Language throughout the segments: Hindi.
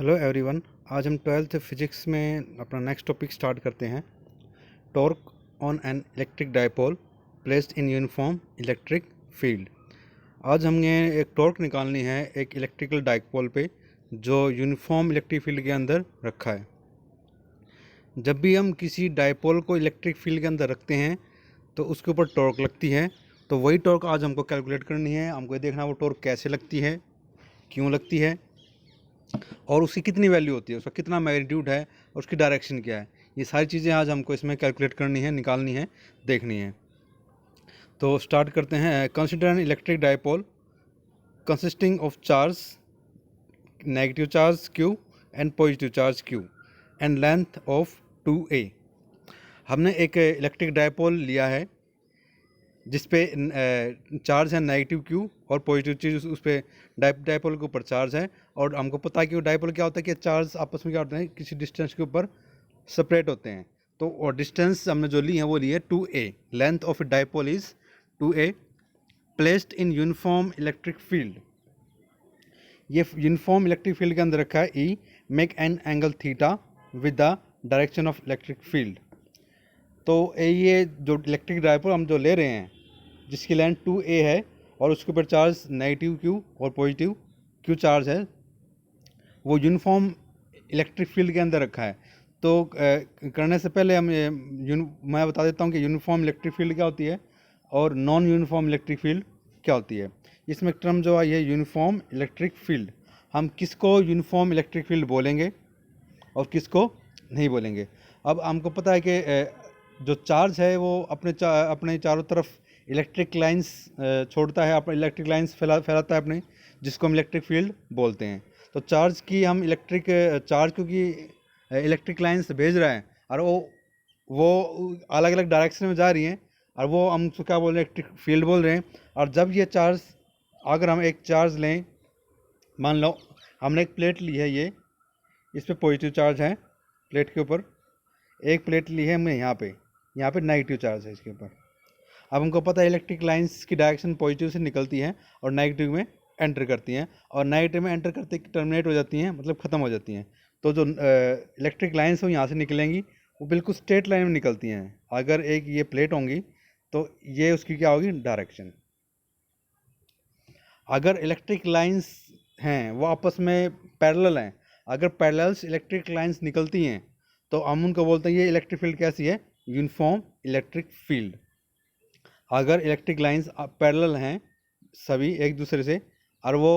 Hello everyone. आज हम ट्वेल्थ फिजिक्स में अपना नेक्स्ट टॉपिक स्टार्ट करते हैं। Torque on an electric dipole placed in uniform electric field. आज हमने एक टॉर्क निकालनी है एक इलेक्ट्रिकल डायपोल पे जो यूनिफॉर्म इलेक्ट्रिक फील्ड के अंदर रखा है। जब भी हम किसी डायपोल को इलेक्ट्रिक फील्ड के अंदर रखते हैं तो उसके ऊपर टॉर्क लगती है। तो वही टॉर्क आज हमको कैलकुलेट करनी है। हमको ये देखना वो टॉर्क कैसे लगती है, क्यों लगती है और उसकी कितनी वैल्यू होती है, उसका कितना मैग्नीट्यूड है और उसकी डायरेक्शन क्या है। ये सारी चीज़ें आज हमको इसमें कैलकुलेट करनी है, निकालनी है, देखनी है। तो स्टार्ट करते हैं। Consider N electric dipole consisting of charge negative charge Q and positive charge Q and length of 2a। हमने एक इलेक्ट्रिक डायपोल लिया है जिस पे चार्ज है नेगेटिव Q और पॉजिटिव चीज़ उस पर डायपोल के ऊपर चार्ज है। और हमको पता है कि वो डायपोल क्या होता है कि चार्ज आपस में क्या होते हैं, किसी डिस्टेंस के ऊपर सेपरेट होते हैं। तो और डिस्टेंस हमने जो ली है वो ली है 2a। Length of A dipole is 2a placed in uniform electric field. ये यूनिफॉर्म इलेक्ट्रिक फील्ड के अंदर रखा है। E make an angle theta with the direction of electric field. तो ये जो इलेक्ट्रिक डायपोल हम जो ले रहे हैं जिसकी लेंथ 2a है और उसके ऊपर चार्ज नेगेटिव Q और पॉजिटिव Q चार्ज है, वो यूनिफॉर्म इलेक्ट्रिक फील्ड के अंदर रखा है। तो करने से पहले मैं बता देता हूँ कि यूनिफॉर्म इलेक्ट्रिक फील्ड क्या होती है और नॉन यूनिफॉर्म इलेक्ट्रिक फील्ड क्या होती है। इसमें टर्म जो आई है यूनिफॉर्म इलेक्ट्रिक फील्ड। हम किसको यूनिफॉर्म इलेक्ट्रिक फील्ड बोलेंगे और किसको नहीं बोलेंगे। अब हमको पता है कि जो चार्ज है वो अपने चारों तरफ इलेक्ट्रिक लाइंस छोड़ता है, अपने इलेक्ट्रिक लाइंस फैलाता है अपने, जिसको हम इलेक्ट्रिक फील्ड बोलते हैं। तो चार्ज की हम चार्ज क्योंकि इलेक्ट्रिक लाइंस भेज रहा है और वो अलग अलग डायरेक्शन में जा रही हैं और वो हम उसको क्या बोल रहे हैं, इलेक्ट्रिक फील्ड बोल रहे हैं। और जब ये चार्ज, अगर हम एक चार्ज लें, मान लो हमने एक प्लेट ली है, ये इस पर पॉजिटिव चार्ज है प्लेट के ऊपर, एक प्लेट ली है हमने यहाँ पे नेगेटिव चार्ज है इसके ऊपर। अब हमको पता है इलेक्ट्रिक लाइंस की डायरेक्शन पॉजिटिव से निकलती हैं और नेगेटिव में एंटर करती हैं, और नेगेटिव में एंटर करते टर्मिनेट हो जाती हैं, मतलब ख़त्म हो जाती हैं। तो जो इलेक्ट्रिक लाइंस वो यहाँ से निकलेंगी वो बिल्कुल स्ट्रेट लाइन में निकलती हैं। अगर एक ये प्लेट होंगी तो ये उसकी क्या होगी, डायरेक्शन। अगर इलेक्ट्रिक लाइंस हैं वो आपस में पैरेलल हैं, अगर पैरेलल्स इलेक्ट्रिक लाइंस निकलती हैं तो हम उनको बोलते हैं ये इलेक्ट्रिक फील्ड कैसी है, यूनिफॉर्म इलेक्ट्रिक फील्ड। अगर इलेक्ट्रिक लाइंस पैरेलल हैं सभी एक दूसरे से और वो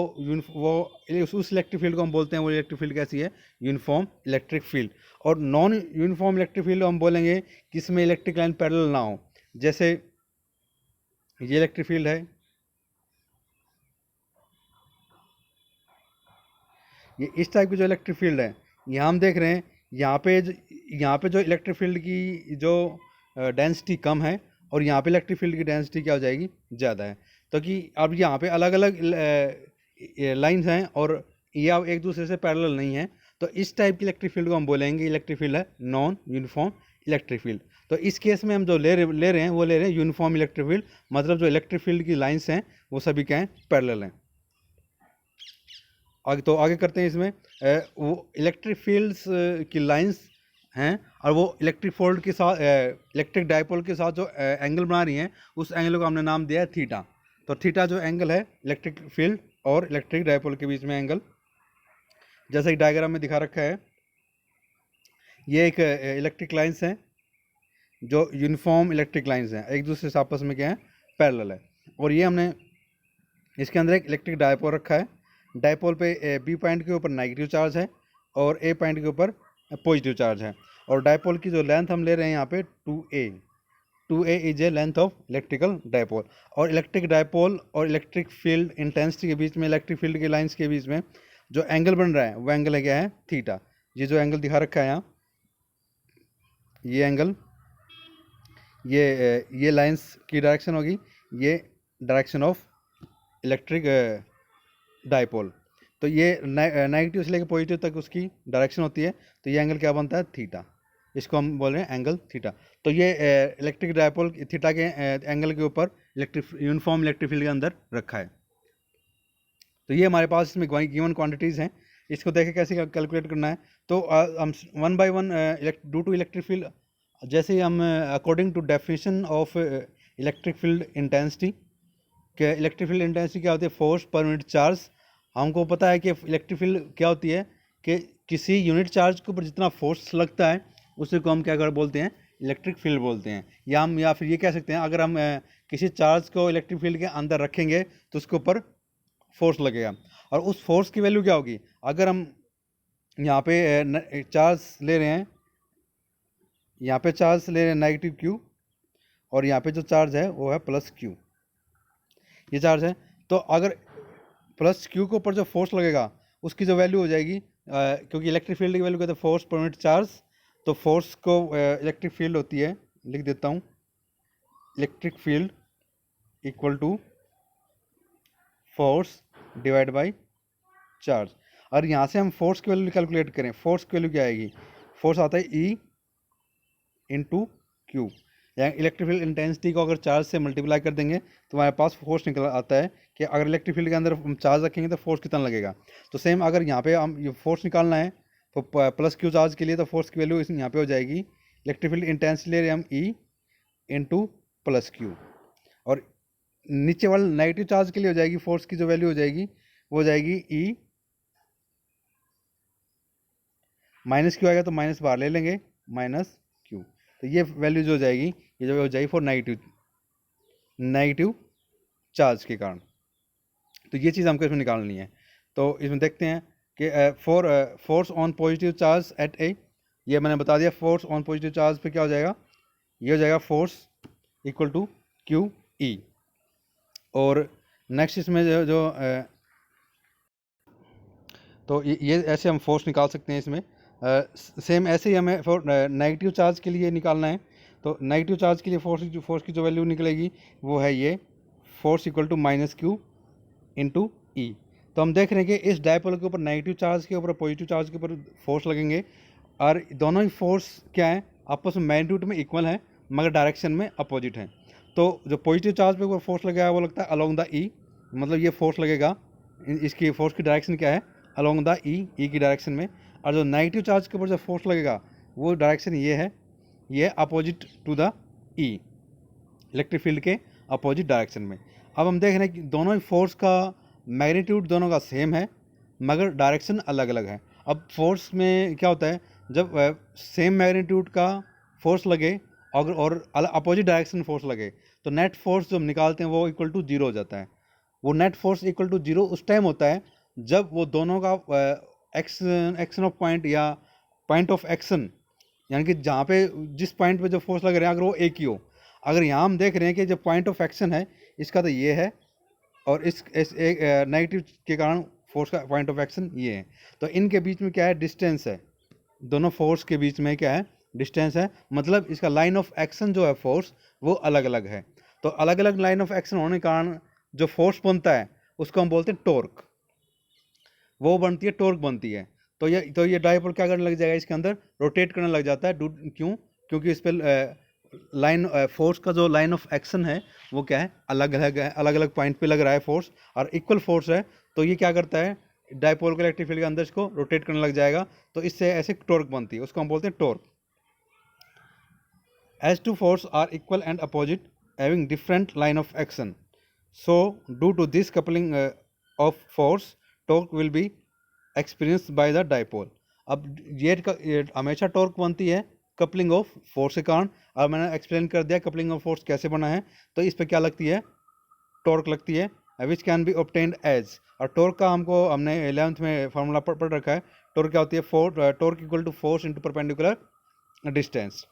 उस इलेक्ट्रिक फील्ड को हम बोलते हैं वो इलेक्ट्रिक फील्ड कैसी है, यूनिफॉर्म इलेक्ट्रिक फील्ड। और नॉन यूनिफॉर्म इलेक्ट्रिक फील्ड हम बोलेंगे किसमें इलेक्ट्रिक लाइन पैरेलल ना हो। जैसे ये इलेक्ट्रिक फील्ड है, ये इस टाइप की जो इलेक्ट्रिक फील्ड है, यहाँ हम देख रहे हैं यहाँ पे जो इलेक्ट्रिक फील्ड की जो डेंसिटी कम है और यहाँ पे इलेक्ट्रिक फील्ड की डेंसिटी क्या हो जाएगी, ज़्यादा है। तो कि अब यहाँ पे अलग अलग लाइंस हैं और ये अब एक दूसरे से पैरेलल नहीं है, तो इस टाइप की इलेक्ट्रिक फील्ड को हम बोलेंगे इलेक्ट्रिक फील्ड है नॉन यूनिफॉर्म इलेक्ट्रिक फील्ड। तो इस केस में हम जो ले रहे हैं वो ले रहे हैं यूनिफॉर्म इलेक्ट्रिक फील्ड, मतलब जो इलेक्ट्रिक फील्ड की लाइन्स हैं वो सभी क्या हैं, पैरेलल हैं। आगे करते हैं। इसमें वो इलेक्ट्रिक फील्ड्स की लाइंस हैं और वो इलेक्ट्रिक फोल्ड के साथ इलेक्ट्रिक डायपोल के साथ जो एंगल बना रही हैं उस एंगल को हमने नाम दिया है थीटा। तो थीटा जो एंगल है इलेक्ट्रिक फील्ड और इलेक्ट्रिक डायपोल के बीच में एंगल, जैसा कि डायग्राम में दिखा रखा है, ये एक इलेक्ट्रिक लाइंस हैं जो यूनिफॉर्म इलेक्ट्रिक लाइंस हैं, एक दूसरे से आपस में क्या है, पैरेलल है। और ये हमने इसके अंदर एक इलेक्ट्रिक डायपोल रखा है। डायपोल पे बी पॉइंट के ऊपर नेगेटिव चार्ज है और ए पॉइंट के ऊपर पॉजिटिव चार्ज है। और डायपोल की जो लेंथ हम ले रहे हैं यहाँ पे 2a is a length of electrical dipole. और इलेक्ट्रिक डायपोल और इलेक्ट्रिक फील्ड इंटेंसिटी के बीच में, इलेक्ट्रिक फील्ड की लाइंस के बीच में जो एंगल बन रहा है वो एंगल है क्या है, थीटा। ये जो एंगल दिखा रखा है यहाँ, ये एंगल, ये लाइंस की डायरेक्शन होगी, ये डायरेक्शन ऑफ इलेक्ट्रिक डायपोल। तो ये नेगेटिव से लेकर पॉजिटिव तक उसकी डायरेक्शन होती है, तो ये एंगल क्या बनता है, थीटा। इसको हम बोल रहे हैं एंगल थीटा। तो ये इलेक्ट्रिक डायपोल थीटा के एंगल के ऊपर यूनिफॉर्म इलेक्ट्रिक फील्ड के अंदर रखा है। तो ये हमारे पास इसमें गिवन क्वांटिटीज़ हैं। इसको देखें कैसे कैलकुलेट करना है। तो हम one by one due to electric field, जैसे ही हम according to definition of electric field intensity, कि इलेक्ट्रिक फील्ड इंटेंसिटी क्या होती है, फोर्स पर यूनिट चार्ज। हमको पता है कि इलेक्ट्रिक फील्ड क्या होती है कि किसी यूनिट चार्ज के ऊपर जितना फोर्स लगता है उसे को हम क्या कर बोलते हैं, इलेक्ट्रिक फील्ड बोलते हैं। या फिर ये कह सकते हैं, अगर हम किसी चार्ज को इलेक्ट्रिक फील्ड के अंदर रखेंगे तो उसके ऊपर फोर्स लगेगा। और उस फोर्स की वैल्यू क्या होगी, अगर हम यहाँ पे चार्ज ले रहे हैं, यहाँ पे चार्ज ले रहे हैं नेगेटिव क्यू, और यहाँ पे जो चार्ज है वो है प्लस क्यू, ये चार्ज है। तो अगर प्लस क्यू के ऊपर जो फोर्स लगेगा उसकी जो वैल्यू हो जाएगी, क्योंकि इलेक्ट्रिक फील्ड की वैल्यू कहते हैं फोर्स पर यूनिट चार्ज, तो फोर्स को इलेक्ट्रिक फील्ड होती है, लिख देता हूँ, electric field equal to force divide by charge. और यहाँ से हम फोर्स की वैल्यू कैलकुलेट करें, फोर्स की वैल्यू क्या आएगी, फोर्स आता है ई इंटू क्यू। या इलेक्ट्रिक फील्ड इंटेंसिटी को अगर चार्ज से मल्टीप्लाई कर देंगे तो हमारे पास फोर्स निकल आता है कि अगर इलेक्ट्रिक फील्ड के अंदर हम चार्ज रखेंगे तो फोर्स कितना लगेगा। तो सेम अगर यहाँ पे हम ये फोर्स निकालना है तो प्लस क्यू चार्ज के लिए, तो फोर्स की वैल्यू इस यहाँ पे हो जाएगी, इलेक्ट्रिक फील्ड इंटेंसिटी ले रहे हैं हम ई इंटू प्लस क्यू, और नीचे वाले नेगेटिव चार्ज के लिए हो जाएगी, फोर्स की जो वैल्यू हो जाएगी वो हो जाएगी ई माइनस क्यू आएगा तो माइनस बाहर ले लेंगे, माइनस क्यू। तो ये वैल्यू जो हो जाएगी, ये जो हो जाएगी फॉर नेगेटिव चार्ज के कारण। तो ये चीज़ हमको इसमें निकालनी है। तो इसमें देखते हैं कि for force on positive charge at A, ये मैंने बता दिया, फोर्स ऑन पॉजिटिव चार्ज पे क्या हो जाएगा, ये हो जाएगा force equal to Q E. और नेक्स्ट इसमें जो तो ये ऐसे हम फोर्स निकाल सकते हैं इसमें। सेम ऐसे ही हमें फॉर नेगेटिव चार्ज के लिए निकालना है। तो नेगेटिव चार्ज के लिए फोर्स की जो वैल्यू निकलेगी वो है ये, force equal to minus q into E. तो हम देख रहे हैं कि इस डायपोल के ऊपर नेगेटिव चार्ज के ऊपर पॉजिटिव चार्ज के ऊपर फोर्स लगेंगे, और दोनों ही फोर्स क्या है, आपस में मैग्नीट्यूड में इक्वल है मगर डायरेक्शन में अपोजिट हैं। तो जो पॉजिटिव चार्ज पे ऊपर फोर्स लगेगा वो लगता है अलोंग द ई, मतलब ये फोर्स लगेगा, इसकी फोर्स की डायरेक्शन क्या है, अलोंग द ई की डायरेक्शन में। और जो नेगेटिव चार्ज के ऊपर जो फोर्स लगेगा वो डायरेक्शन ये है, ये opposite to the E, electric field के अपोजिट डायरेक्शन में। अब हम देख रहे हैं कि दोनों ही फोर्स का मैग्नीट्यूड दोनों का सेम है मगर डायरेक्शन अलग अलग है। अब फोर्स में क्या होता है, जब सेम मैग्नीट्यूड का फोर्स लगे और अपोजिट डायरेक्शन फोर्स लगे तो नेट फोर्स जो हम निकालते हैं वो इक्वल टू जीरो हो जाता है। वो net force equal to zero उस टाइम होता है जब वो दोनों का एक्शन ऑफ पॉइंट या पॉइंट ऑफ एक्शन, यानी कि जहाँ पे जिस पॉइंट पे जो फोर्स लग रहे हैं अगर वो एक ही हो। अगर यहाँ हम देख रहे हैं कि जो पॉइंट ऑफ एक्शन है इसका तो ये है, और इस एक नेगेटिव के कारण फोर्स का पॉइंट ऑफ एक्शन ये है, तो इनके बीच में क्या है, डिस्टेंस है, दोनों फोर्स के बीच में क्या है, डिस्टेंस है, मतलब इसका लाइन ऑफ एक्शन जो है फोर्स वो अलग अलग है। तो अलग अलग लाइन ऑफ एक्शन होने के कारण जो फोर्स बनता है उसको हम बोलते हैं टॉर्क, वो बनती है, टॉर्क बनती है। तो ये डायपोल क्या करने लग जाएगा, इसके अंदर रोटेट करने लग जाता है। क्यों, क्योंकि इस पर लाइन फोर्स का जो लाइन ऑफ एक्शन है वो क्या है, अलग अलग है, अलग अलग पॉइंट पे लग रहा है फोर्स, और इक्वल फोर्स है। तो ये क्या करता है, डायपोल के इलेक्ट्रिक फील्ड के अंदर इसको रोटेट करने लग जाएगा, तो इससे ऐसे टॉर्क बनती है, उसको हम बोलते हैं torque. As two force are equal and opposite having different line of action, so due to this coupling of force torque will be experience by the dipole. अब ये हमेशा टॉर्क बनती है कपलिंग ऑफ फोर्स के कारण। अब मैंने एक्सप्लेन कर दिया कपलिंग ऑफ फोर्स कैसे बना है। तो इस पर क्या लगती है, टॉर्क लगती है, which can be obtained as. और टॉर्क का हमने 11th में फार्मूला पढ़ रखा है। टॉर्क क्या होती है, torque equal to force into perpendicular distance.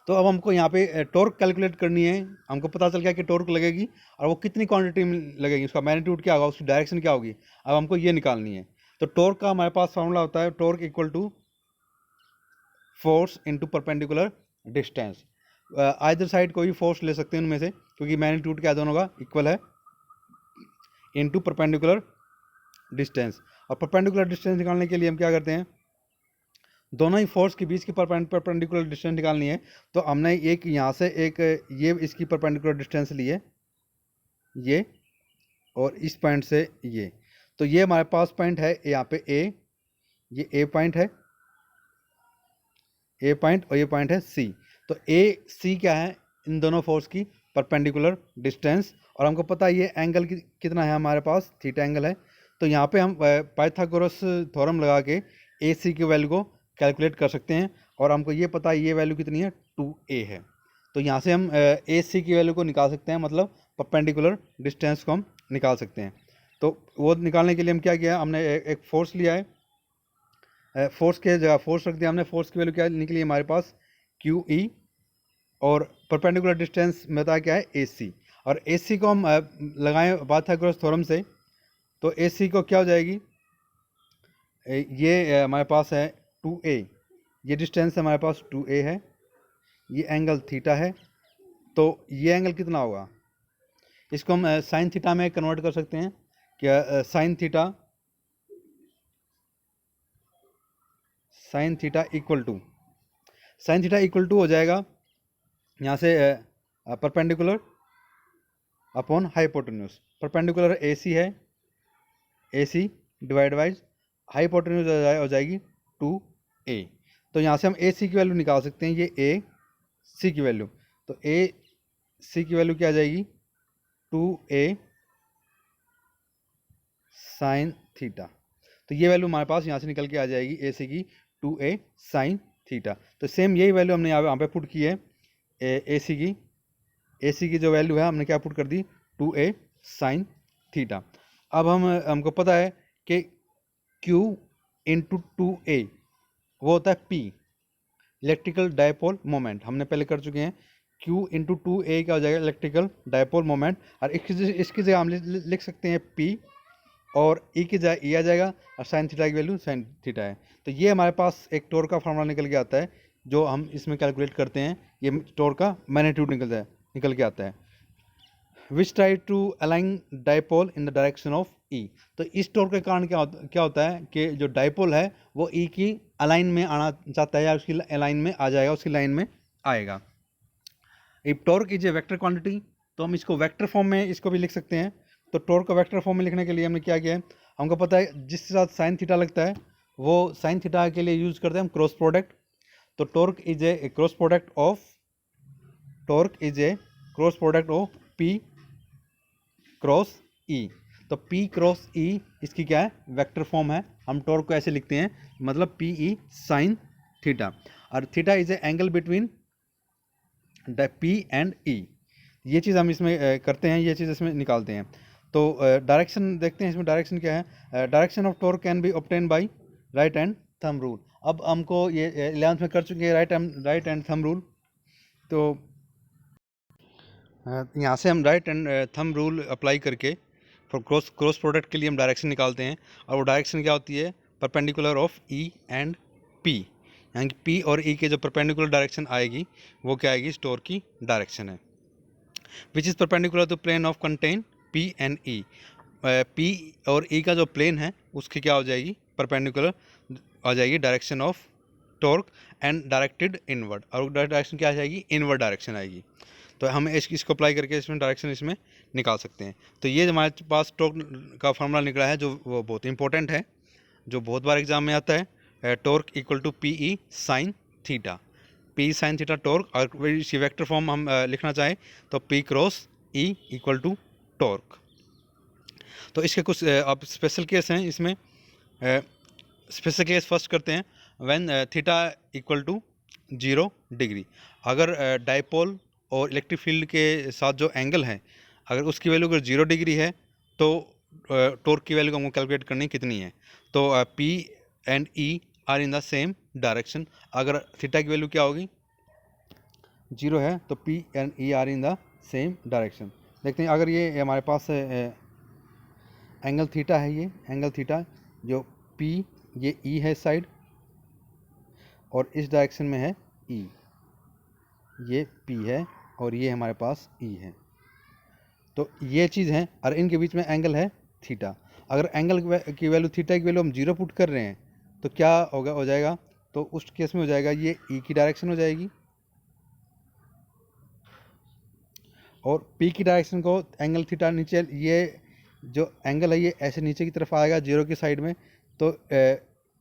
तो अब हमको यहाँ पे टॉर्क कैलकुलेट करनी है। हमको पता चल गया कि टॉर्क लगेगी और वो कितनी क्वांटिटी में लगेगी, उसका मैग्नीट्यूड क्या होगा, उसकी डायरेक्शन क्या होगी, अब हमको ये निकालनी है। तो टॉर्क का हमारे पास फार्मूला होता है, torque equal to force into perpendicular distance. Either side कोई फोर्स ले सकते हैं उनमें से, क्योंकि मैग्नीट्यूड क्या दोनों का इक्वल है, इंटू परपेंडिकुलर डिस्टेंस। और परपेंडिकुलर डिस्टेंस निकालने के लिए हम क्या करते हैं, दोनों ही फोर्स के बीच की परपेंडिकुलर डिस्टेंस निकालनी है। तो हमने एक यहाँ से एक ये इसकी परपेंडिकुलर डिस्टेंस ली है, ये, और इस पॉइंट से ये। तो ये हमारे पास पॉइंट है यहाँ पे ए, ये ए पॉइंट है, ए पॉइंट, और ये पॉइंट है सी। तो ए सी क्या है, इन दोनों फोर्स की परपेंडिकुलर डिस्टेंस, और हमको पता है ये एंगल कितना है हमारे पास, थीटा एंगल है। तो यहाँ पे हम पाइथागोरस थ्योरम लगा के ए सी की वैल्यू को कैलकुलेट कर सकते हैं, और हमको ये पता है ये वैल्यू कितनी है, 2a है। तो यहाँ से हम ए सी की वैल्यू को निकाल सकते हैं, मतलब परपेंडिकुलर डिस्टेंस को हम निकाल सकते हैं। तो वो निकालने के लिए हम क्या किया, हमने एक फोर्स लिया है, फोर्स के जगह फोर्स रख दिया हमने। फोर्स की वैल्यू क्या निकली हमारे पास, क्यू ई, और परपेंडिकुलर डिस्टेंस में बताया क्या है, ए सी। और ए सी को हम लगाएं पाइथागोरस थ्योरम से, तो ए सी को क्या हो जाएगी, ये हमारे पास है 2a, ये डिस्टेंस हमारे पास 2a है, ये एंगल थीटा है। तो ये एंगल कितना होगा, इसको हम साइन थीटा में कन्वर्ट कर सकते हैं। क्या साइन थीटा इक्वल टू हो जाएगा यहाँ से perpendicular upon hypotenuse. Perpendicular A C है, A C divide by hypotenuse हो जाएगी 2a। तो यहाँ से हम ए सी की वैल्यू निकाल सकते हैं, ये ए सी की वैल्यू। तो ए सी की वैल्यू क्या आ जाएगी, 2a साइन थीटा। तो ये वैल्यू हमारे पास यहाँ से निकल के आ जाएगी ए सी की 2a साइन थीटा। तो सेम यही वैल्यू हमने यहाँ पे पुट की है, ए सी की जो वैल्यू है हमने क्या पुट कर दी, 2a साइन थीटा। अब हमको पता है कि Q इंटू 2a वो होता है P, इलेक्ट्रिकल डायपोल मोमेंट, हमने पहले कर चुके हैं। Q इंटू 2a क्या हो जाएगा, इलेक्ट्रिकल डायपोल मोमेंट। और इसकी जगह हम लिख सकते हैं P, और E की जगह E आ जाएगा, और साइन थीटा की वैल्यू साइन थीटा है। तो ये हमारे पास एक टॉर्क का फार्मूला निकल के आता है, जो हम इसमें कैलकुलेट करते हैं। ये टॉर्क का मैग्नीट्यूड निकल के आता है, which try to align dipole in the direction of E। तो इस टॉर्क के कारण क्या होता है कि जो डायपोल है वो E की अलाइन में आना चाहता है, या उसकी अलाइन में आ जाएगा, उसकी लाइन में आएगा। If torque is a vector quantity, तो हम इसको वेक्टर फॉर्म में इसको भी लिख सकते हैं। तो टॉर्क को वेक्टर फॉर्म में लिखने के लिए हमने क्या किया है, हमको पता है जिसके साथ साइन थीटा लगता है वो साइन थीटा के लिए यूज करते हैं हम क्रॉस प्रोडक्ट। तो torque is a cross product of P cross E। तो P क्रॉस E इसकी क्या है, वेक्टर फॉर्म है। हम टॉर्क को ऐसे लिखते हैं, मतलब PE साइन थीटा, और theta is A angle between P and E। ये चीज़ हम इसमें करते हैं, ये चीज़ इसमें निकालते हैं। तो डायरेक्शन देखते हैं, इसमें डायरेक्शन क्या है, direction of torque can be obtain bye right hand thumb rule. अब हमको ये 11th में कर चुके हैं राइट हैंड थंब रूल। तो यहाँ से हम right hand thumb rule apply करके फॉर क्रॉस प्रोडक्ट के लिए हम डायरेक्शन निकालते हैं, और वो डायरेक्शन क्या होती है, perpendicular of E and P। यानी कि P और E के जो परपेंडिकुलर डायरेक्शन आएगी वो क्या आएगी, टॉर्क की डायरेक्शन है, which is perpendicular to plane of contain P and E। P और E का जो प्लेन है उसकी क्या हो जाएगी, परपेंडिकुलर आ जाएगी direction of torque and directed inward, और डायरेक्शन क्या आ जाएगी, इनवर्ड डायरेक्शन आएगी। तो हम इसको अप्लाई करके इसमें डायरेक्शन इसमें निकाल सकते हैं। तो ये हमारे पास टॉर्क का फार्मूला निकला है, जो वो बहुत इंपॉर्टेंट है, जो बहुत बार एग्जाम में आता है। Torque equal to PE sine theta, P sine theta torque, और इसी वेक्टर फॉर्म हम लिखना चाहें तो P cross E equal to torque. तो इसके कुछ अब स्पेशल केस हैं इसमें। स्पेशल केस फर्स्ट करते हैं, when theta equal to 0 degree. अगर डायपोल और इलेक्ट्रिक फील्ड के साथ जो एंगल है, अगर उसकी वैल्यू अगर 0 डिग्री है, तो टॉर्क की वैल्यू हमको कैलकुलेट करनी कितनी है। तो P and E are in the same direction. अगर थीटा की वैल्यू क्या होगी, 0 है, तो P and E are in the same direction. देखते हैं, अगर ये हमारे पास एंगल थीटा है, ये एंगल थीटा जो P, ये E है साइड, और इस डायरेक्शन में है E, ये P है, और ये हमारे पास E है। तो ये चीज़ है, और इनके बीच में एंगल है थीटा। अगर एंगल की वैल्यू, थीटा की वैल्यू हम 0 पुट कर रहे हैं, तो क्या हो जाएगा, तो उस केस में हो जाएगा ये E की डायरेक्शन हो जाएगी, और P की डायरेक्शन को एंगल थीटा नीचे, ये जो एंगल है ये ऐसे नीचे की तरफ आएगा जीरो की साइड में, तो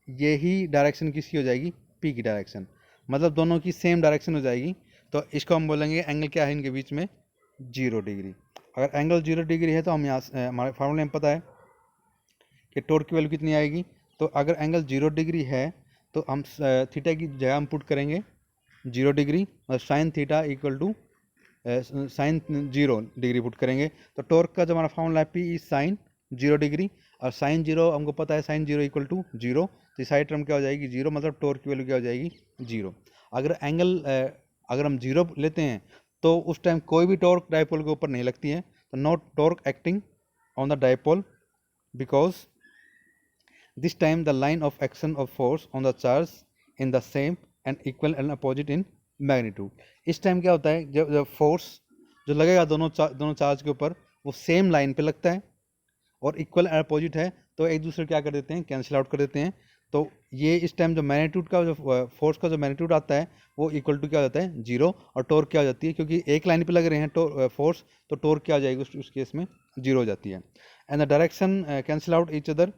ये ही डायरेक्शन किसकी हो जाएगी, पी की डायरेक्शन, मतलब दोनों की सेम डायरेक्शन हो जाएगी। तो इसको हम बोलेंगे एंगल क्या है इनके बीच में, 0 डिग्री। अगर एंगल 0 डिग्री है तो हम यहाँ हमारे फार्मूले में पता है कि टॉर्क की वैल्यू कितनी आएगी। तो अगर एंगल 0 डिग्री है तो हम थीटा की जगह हम पुट करेंगे 0 डिग्री और sine theta equal to sine 0 degree put करेंगे। तो टॉर्क का जो हमारा फॉर्मूला है पी इज साइन 0 डिग्री, और साइन 0 हमको पता है साइन 0 इक्वल टू 0, तो साइड टर्म क्या हो जाएगी 0, मतलब टॉर्क की वैल्यू क्या हो जाएगी 0। अगर एंगल अगर हम 0 लेते हैं तो उस टाइम कोई भी टॉर्क डायपोल के ऊपर नहीं लगती है, तो no torque acting on the dipole because this time the line of action of force on the charge in the same and equal and opposite in magnitude। इस टाइम क्या होता है, जब फोर्स जो लगेगा दोनों चार्ज के ऊपर वो सेम लाइन पे लगता है और इक्वल एंड अपोजिट है, तो एक दूसरे क्या कर देते हैं, कैंसिल आउट कर देते हैं। तो ये इस टाइम जो मैग्नीट्यूड का जो फोर्स का जो मैग्नीट्यूड आता है वो इक्वल टू क्या हो जाता है 0, और टॉर्क क्या हो जाती है, क्योंकि एक लाइन पे लग रहे हैं फोर्स, तो टॉर्क क्या हो जाएगी उस केस में 0 हो जाती है। And the direction cancel out each other,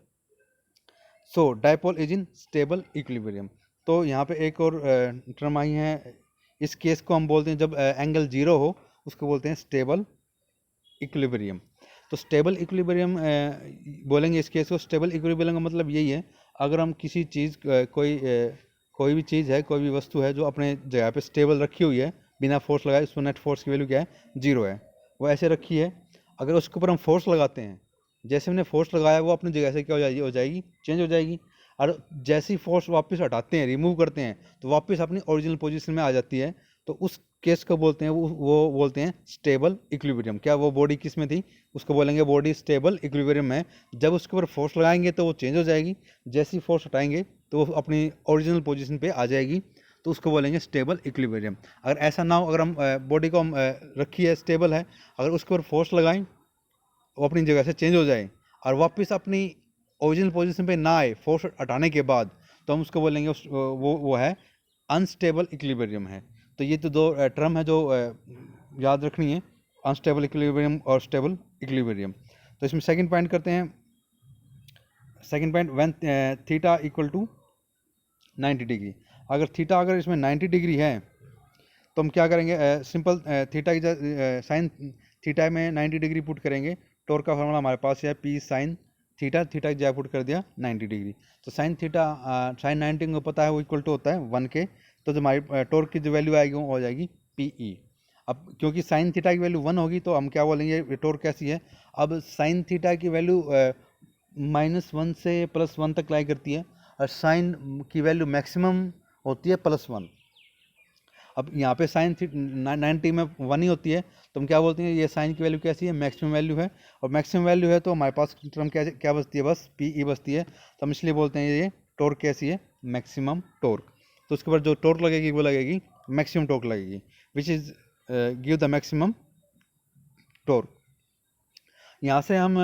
so dipole is in stable equilibrium. तो यहाँ पे एक और टर्म आई है, इस केस को हम बोलते हैं जब एंगल 0 हो उसको बोलते हैं स्टेबल इक्विलिब्रियम। तो स्टेबल इक्विलिब्रियम बोलेंगे इस केस को। स्टेबल इक्विलिब्रियम का मतलब यही है, अगर हम किसी चीज़ कोई भी चीज़ है, कोई भी वस्तु है जो अपने जगह पे स्टेबल रखी हुई है बिना फोर्स लगाए, उसको नेट फोर्स की वैल्यू क्या है 0 है, वो ऐसे रखी है। अगर उसके ऊपर हम फोर्स लगाते हैं, जैसे हमने फोर्स लगाया वो अपनी जगह से क्या हो जाएगी चेंज हो जाएगी, और जैसी फोर्स वापस हटाते हैं, रिमूव करते हैं, तो वापस अपनी ओरिजिनल पोजीशन में आ जाती है। तो उस केस को बोलते हैं वो बोलते हैं स्टेबल इक्विलिब्रियम। क्या वो बॉडी किस में थी, उसको बोलेंगे बॉडी स्टेबल इक्विलिब्रियम में। जब उसके ऊपर फोर्स लगाएंगे तो वो चेंज हो जाएगी, जैसी फोर्स हटाएंगे तो वो अपनी ओरिजिनल पोजीशन पे आ जाएगी, तो उसको बोलेंगे स्टेबल इक्विलिब्रियम। अगर ऐसा ना हो, अगर हम बॉडी को हम रखी है स्टेबल है, अगर उसके ऊपर फोर्स लगाएं वो अपनी जगह से चेंज हो जाए और वापस अपनी ओरिजिनल पोजीशन पे ना आए फोर्स हटाने के बाद, तो हम उसको बोलेंगे वो है अनस्टेबल इक्विलिब्रियम है। तो ये तो दो टर्म है जो याद रखनी है, अनस्टेबल इक्विलिब्रियम और स्टेबल इक्विलिब्रियम। तो इसमें सेकंड पॉइंट करते हैं। Second point, when theta equal to 90 degree. अगर थीटा अगर इसमें 90 डिग्री है तो हम क्या करेंगे, सिंपल थीटा की साइन थीटा में 90 डिग्री पुट करेंगे। टॉर्क का फॉर्मूला हमारे पास है पी साइन थीटा, थीटा की जगह पुट कर दिया 90 डिग्री। तो साइन थीटा साइन 90 को पता है वो इक्वल टू होता है 1 के, तो जो हमारी टॉर्क की जो वैल्यू आएगी वो हो जाएगी पी ई। अब क्योंकि साइन थीटा की वैल्यू 1 होगी तो हम क्या बोलेंगे टॉर्क कैसी है। अब साइन थीटा की वैल्यू -1 से +1 तक लाई करती है, और साइन की वैल्यू मैक्सिमम होती है +1। अब यहाँ पे साइन 90 में 1 ही होती है, तो हम क्या बोलते हैं ये साइन की वैल्यू कैसी है, मैक्सिमम वैल्यू है। और मैक्सिमम वैल्यू है तो हमारे पास टर्म क्या बचती है, बस पी ई बचती है। तो हम इसलिए बोलते हैं ये टॉर्क कैसी है, मैक्सिमम टॉर्क। तो उसके बाद जो टॉर्क लगेगी वो लगेगी मैक्सिमम टॉर्क लगेगी, which is give the maximum torque. यहाँ से हम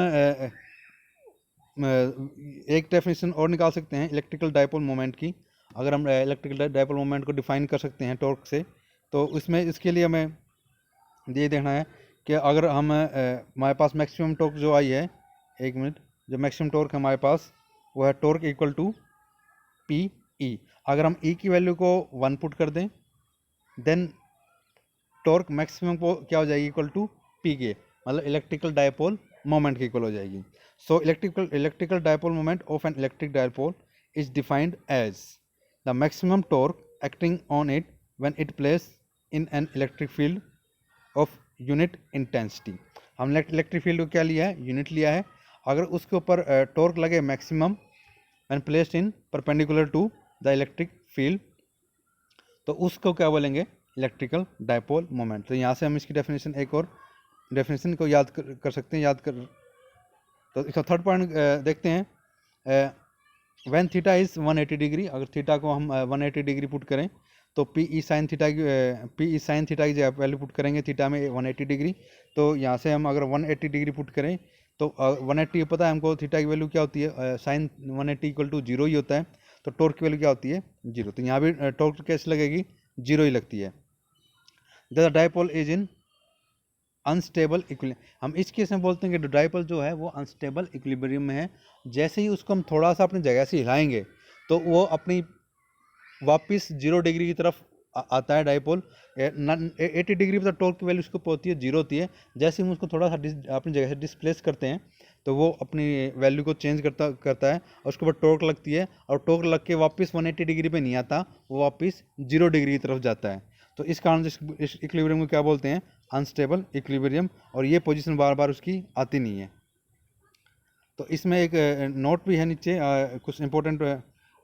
एक डेफिनेशन और निकाल सकते हैं इलेक्ट्रिकल डायपोल मोमेंट की। अगर हम इलेक्ट्रिकल डायपोल मोमेंट को डिफाइन कर सकते हैं टॉर्क से, तो इसमें इसके लिए हमें ये देखना है कि अगर हम हमारे पास मैक्सिमम टॉर्क जो आई है, एक मिनट, जो मैक्सिमम टॉर्क है हमारे पास वो है torque equal to P E. अगर हम ई की वैल्यू को 1 पुट कर दें, देन टॉर्क मैक्सिमम को क्या हो जाएगी इक्वल टू पी के, मतलब इलेक्ट्रिकल डायपोल मोमेंट के इक्वल हो जाएगी। So electrical dipole moment of an electric dipole is defined as the maximum torque acting on it when it place in an electric field of unit intensity. हमने इलेक्ट्रिक फील्ड को क्या लिया है, यूनिट लिया है। अगर उसके ऊपर टॉर्क लगे maximum when placed in perpendicular to the electric field, तो उसको क्या बोलेंगे, इलेक्ट्रिकल डायपोल मोमेंट। तो यहाँ से हम इसकी डेफिनेशन एक और डेफिनेशन को याद कर सकते हैं, तो इसका थर्ड पॉइंट देखते हैं। व्हेन थीटा इज 180 डिग्री, अगर थीटा को हम 180 डिग्री पुट करें तो पी ई साइन थीटा की जगह वैल्यू पुट करेंगे थीटा में 180 डिग्री। तो यहाँ से हम अगर 180 डिग्री पुट करें तो 180 पता है हमको थीटा की वैल्यू क्या होती है, साइन 180 इक्वल टू 0 ही होता है। तो टॉर्क की वैल्यू क्या होती है 0, तो यहाँ भी टॉर्क कैसे लगेगी 0 ही लगती है। The dipole is in unstable equilibrium. हम इस केस में बोलते हैं कि डाइपोल जो है वो अनस्टेबल इक्विलिब्रियम में है। जैसे ही उसको हम थोड़ा सा अपनी जगह से हिलाएंगे तो वो अपनी वापस 0 डिग्री की तरफ आता है डाइपोल। 80 डिग्री पर टॉर्क की वैल्यू उसको होती है 0 होती है। जैसे ही हम उसको थोड़ा सा अपनी जगह से डिस्प्लेस करते हैं तो वो अपनी वैल्यू को चेंज करता है और उसके बाद टॉर्क लगती है, और टॉर्क लग के वापस 180 डिग्री पे नहीं आता, वो वापस 0 डिग्री की तरफ जाता है। तो इस कारण से इस इक्विलिब्रियम को क्या बोलते हैं? Unstable equilibrium. और ये पोजीशन बार बार उसकी आती नहीं है। तो इसमें एक नोट भी है नीचे, कुछ इंपॉर्टेंट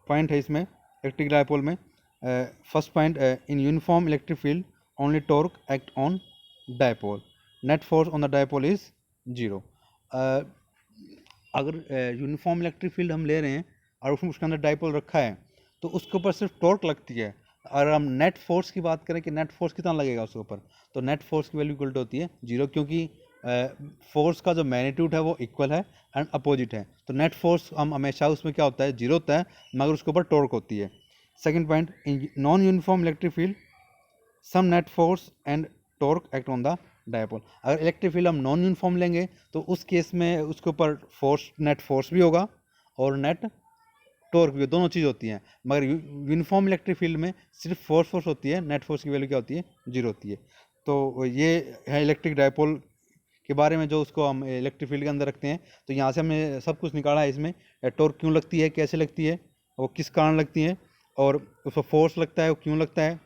पॉइंट है इसमें इलेक्ट्रिक डाइपोल में। First point, in uniform electric field only torque act on dipole, net force on the dipole is 0। अगर यूनिफॉर्म इलेक्ट्रिक फील्ड हम ले रहे हैं और उसमें उसके अंदर डाइपोल रखा है तो उसके ऊपर सिर्फ टॉर्क लगती है। और हम नेट फोर्स की बात करें कि नेट फोर्स कितना लगेगा उसके ऊपर, तो नेट फोर्स की वैल्यू इक्वल होती है 0, क्योंकि फोर्स का जो मैग्नीट्यूड है वो इक्वल है एंड अपोजिट है। तो नेट फोर्स हम हमेशा उसमें क्या होता है? 0 होता है, मगर उसके ऊपर टॉर्क होती है। Second point, in non uniform electric field some net force and torque act on the dipole. अगर इलेक्ट्रिक फील्ड हम नॉन यूनिफॉर्म लेंगे तो उस केस में उसके ऊपर फोर्स, नेट फोर्स भी होगा और नेट टॉर्क भी, दोनों चीज़ होती हैं। मगर यूनिफॉर्म इलेक्ट्रिक फील्ड में सिर्फ फोर्स होती है, नेट फोर्स की वैल्यू क्या होती है? 0 होती है। तो ये है इलेक्ट्रिक डायपोल के बारे में, जो उसको हम इलेक्ट्रिक फील्ड के अंदर रखते हैं। तो यहाँ से हमने सब कुछ निकाला है इसमें, टॉर्क क्यों लगती है, कैसे लगती है, वो किस कारण लगती है, और उसको फोर्स लगता है वो क्यों लगता है,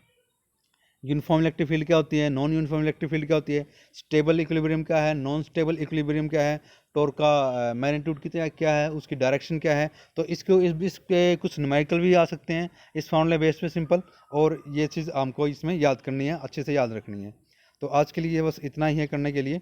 यूनिफॉर्म इलेक्ट्रिक फील्ड क्या होती है, नॉन यूनिफॉर्म इलेक्ट्रिक फील्ड क्या होती है, स्टेबल इक्विलिब्रियम क्या है, नॉन स्टेबल इक्विलिब्रियम क्या है, टॉर्क का मैग्नीट्यूड कितना क्या है, उसकी डायरेक्शन क्या है। तो इसके कुछ न्यूमेरिकल भी आ सकते हैं इस फॉर्मूले बेस पे सिंपल, और ये चीज़ हमको इसमें याद करनी है, अच्छे से याद रखनी है। तो आज के लिए बस इतना ही है करने के लिए।